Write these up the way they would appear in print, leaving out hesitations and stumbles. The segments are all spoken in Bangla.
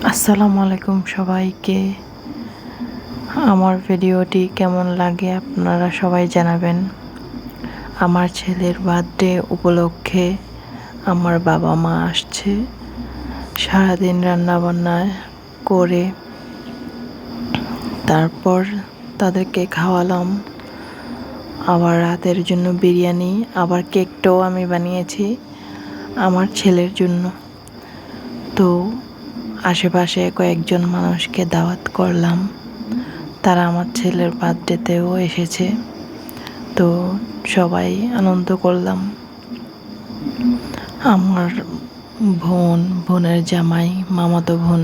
আসসালামু আলাইকুম সবাইকে। আমার ভিডিওটি কেমন লাগে আপনারা সবাই জানাবেন। আমার ছেলের বার্থডে উপলক্ষে আমার বাবা মা আসছে। সারাদিন রান্নাবান্না করে তারপর তাদেরকে খাওয়ালাম। আবার রাতের জন্য বিরিয়ানি, আবার কেকটাও আমি বানিয়েছি আমার ছেলের জন্য। তো আশেপাশে কয়েকজন মানুষকে দাওয়াত করলাম, তারা আমার ছেলের বার্থডেতেও এসেছে। তো সবাই আনন্দ করলাম। আমার বোনের জামাই, মামাতো বোন,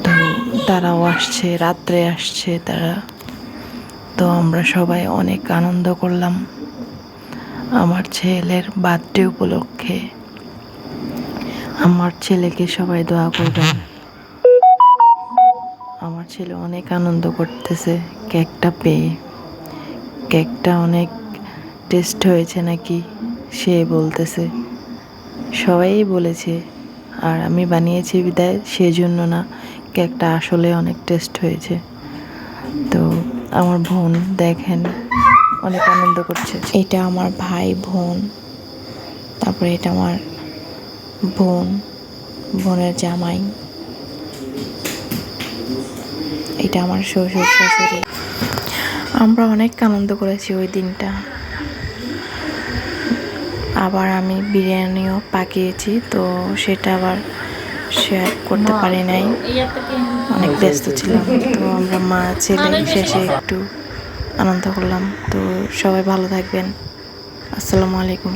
তো তারাও আসছে, রাত্রে আসছে তারা। তো আমরা সবাই অনেক আনন্দ করলাম আমার ছেলের বার্থডে উপলক্ষে। আমার ছেলেকে সবাই দোয়া করবেন। আমার ছেলে অনেক আনন্দ করতেছে কেকটা পেয়ে। কেকটা অনেক টেস্ট হয়েছে নাকি সে বলতেছে। সবাই বলেছে, আর আমি বানিয়েছি বিদায় সেজন্য না, কেকটা আসলে অনেক টেস্ট হয়েছে। তো আমার বোন দেখেন অনেক আনন্দ করছে। এটা আমার ভাই বোন, তারপরে এটা আমার বোনের জামাই, এটা আমার শ্বশুর শাশুড়ি। আমরা অনেক আনন্দ করেছি ওই দিনটা। আবার আমি বিরিয়ানিও পাকিয়েছি, তো সেটা আবার শেয়ার করতে পারি নাই, অনেক ব্যস্ত ছিলাম। তো আমরা মা ছেলে শেষে একটু আনন্দ করলাম। তো সবাই ভালো থাকবেন। আসসালামু আলাইকুম।